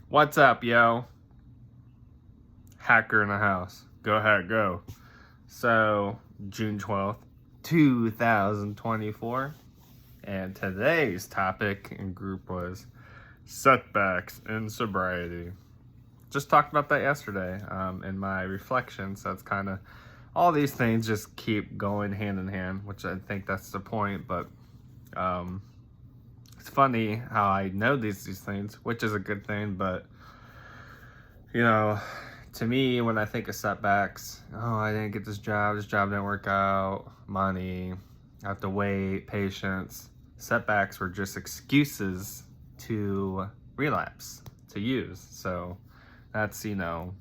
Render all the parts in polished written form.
What's up, yo? Hacker in the house. Go ahead, go. So, June 12th, 2024. And today's topic in group was setbacks in sobriety. Just talked about that yesterday in my reflections. So it's kind of all these things just keep going hand in hand, which I think that's the point. But it's funny how I know these things, which is a good thing. But to me, when I think of setbacks, I didn't get this job didn't work out, money, I have to wait, patience. Setbacks were just excuses to relapse, to use. So that's, long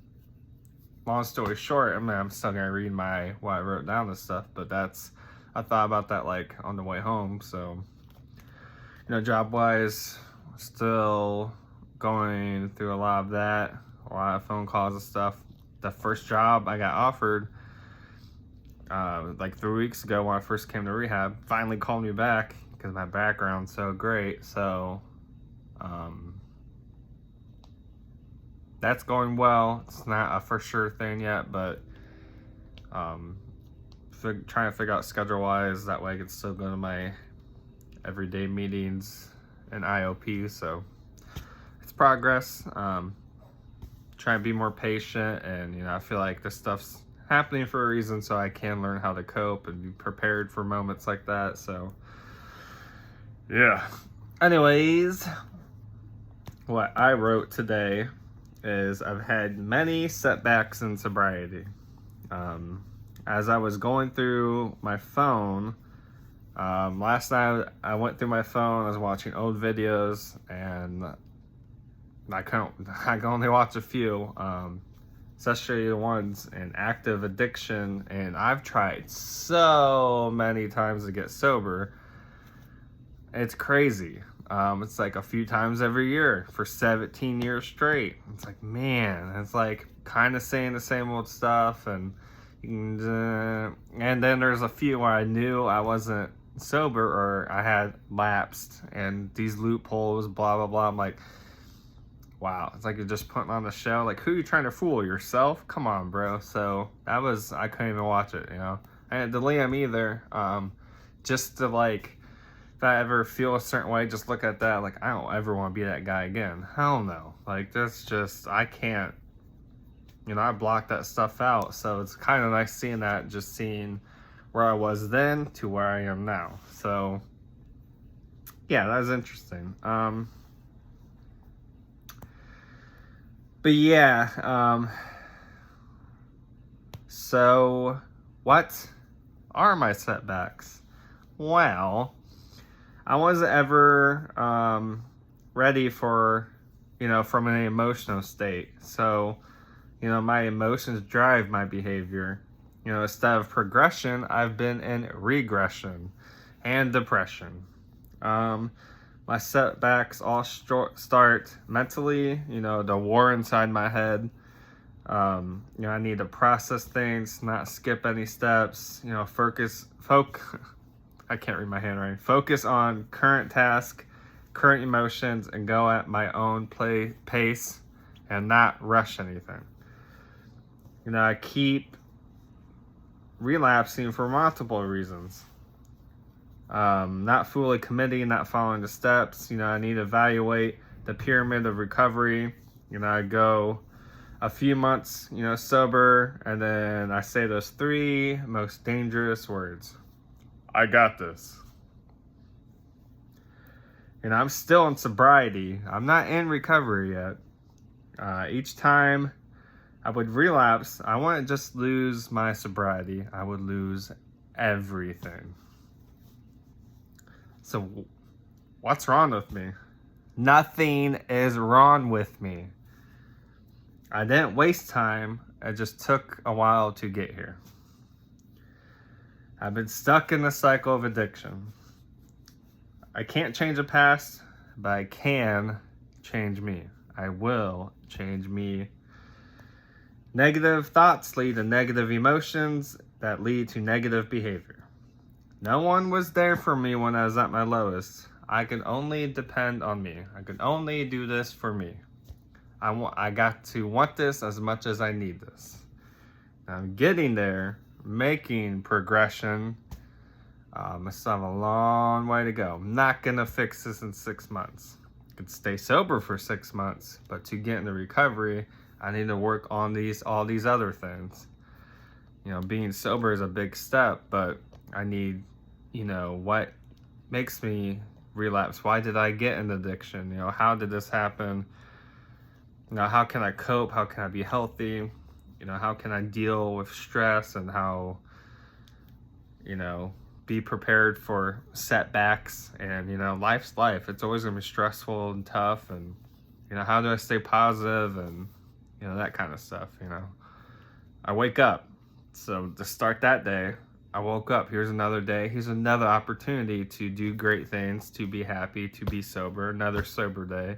story short, I'm still gonna read what I wrote down and stuff, but I thought about that like on the way home. So, job wise, still going through a lot of that, a lot of phone calls and stuff. The first job I got offered, like 3 weeks ago when I first came to rehab, finally called me back because my background's so great. So, that's going well. It's not a for sure thing yet, but trying to figure out schedule wise. That way I can still go to my everyday meetings and IOP. So it's progress. Trying to be more patient, and I feel like this stuff's happening for a reason, so I can learn how to cope and be prepared for moments like that. So yeah. Anyways, what I wrote today is I've had many setbacks in sobriety. As I was going through my phone, last night I went through my phone, I was watching old videos, and I can only watch a few, especially the ones in active addiction, and I've tried so many times to get sober. It's crazy. It's like a few times every year for 17 years straight. It's like, man, it's like kind of saying the same old stuff, and then there's a few where I knew I wasn't sober or I had lapsed, and these loopholes, blah blah blah. I'm like, wow, it's like you're just putting on the show. Like, who are you trying to fool? Yourself? Come on, bro. So I couldn't even watch it, I didn't delete them either. Just to like, if I ever feel a certain way, just look at that. Like, I don't ever want to be that guy again. Hell no. Like, that's just, I can't, I blocked that stuff out. So it's kind of nice seeing that, just seeing where I was then to where I am now. So yeah, that was interesting. But yeah, so what are my setbacks? Well, I wasn't ever ready for, from an emotional state. So, my emotions drive my behavior. Instead of progression, I've been in regression and depression. My setbacks all start mentally, the war inside my head. I need to process things, not skip any steps, I can't read my handwriting. Focus on current task, current emotions, and go at my own pace and not rush anything. I keep relapsing for multiple reasons. Not fully committing, not following the steps. I need to evaluate the pyramid of recovery. I go a few months, sober, and then I say those 3 most dangerous words. I got this. I'm still in sobriety. I'm not in recovery yet. Each time I would relapse, I wouldn't just lose my sobriety. I would lose everything. So what's wrong with me? Nothing is wrong with me. I didn't waste time. It just took a while to get here. I've been stuck in the cycle of addiction. I can't change the past, but I can change me. I will change me. Negative thoughts lead to negative emotions that lead to negative behavior. No one was there for me when I was at my lowest. I could only depend on me. I could only do this for me. I got to want this as much as I need this. I'm getting there, making progression. I still have a long way to go. I'm not gonna fix this in 6 months. I could stay sober for 6 months, but to get into recovery, I need to work on all these other things. You know, being sober is a big step, but I need, what makes me relapse? Why did I get an addiction? How did this happen? How can I cope? How can I be healthy? How can I deal with stress, and how, be prepared for setbacks? And, life's life. It's always gonna be stressful and tough. And, how do I stay positive? And, that kind of stuff, I wake up. So to start that day, I woke up. Here's another day. Here's another opportunity to do great things, to be happy, to be sober. Another sober day.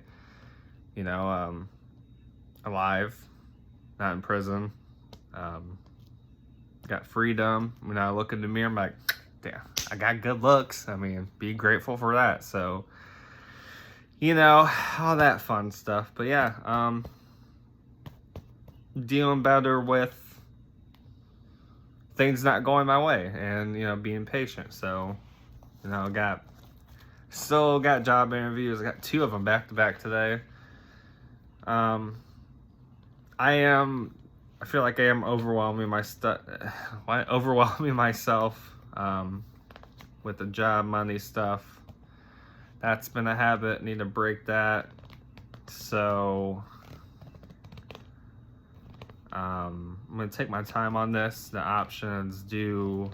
Alive, not in prison. Got freedom. When I look in the mirror, I'm like, damn, I got good looks. I mean, be grateful for that. So, all that fun stuff. But yeah, dealing better with things not going my way, and being patient. So, still got job interviews. I got 2 of them back to back today. I feel like I am overwhelming myself with the job, money stuff. That's been a habit. Need to break that. So I'm gonna take my time on this. The options, do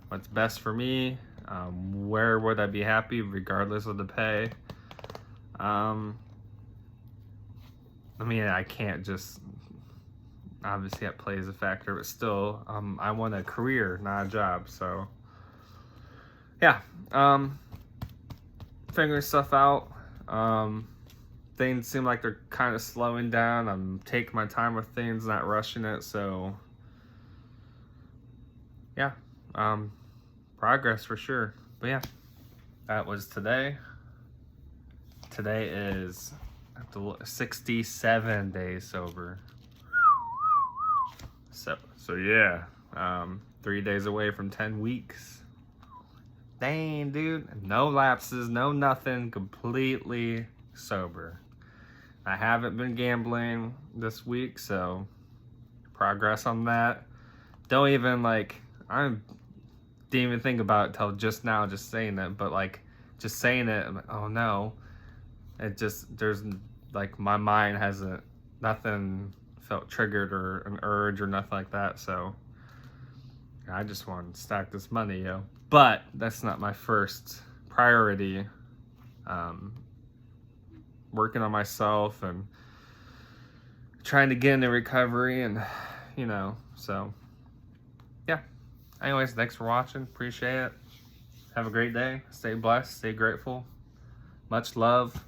what's best for me. Where would I be happy regardless of the pay? I can't just, obviously that plays a factor, but still, I want a career, not a job. So yeah, figuring stuff out. Things seem like they're kind of slowing down. I'm taking my time with things, not rushing it. So yeah, progress for sure. But yeah, that was today. Today is 67 days sober. So yeah, 3 days away from 10 weeks. Dang, dude, no lapses, no nothing, completely sober. I haven't been gambling this week, so progress on that. Don't even I didn't even think about it till just now, just saying it, but just saying it, I'm like, oh no. There's my mind hasn't, nothing felt triggered or an urge or nothing like that. So I just want to stack this money, yo. But that's not my first priority. Working on myself and trying to get into recovery, and so yeah. Anyways, thanks for watching. Appreciate it. Have a great day. Stay blessed. Stay grateful. Much love.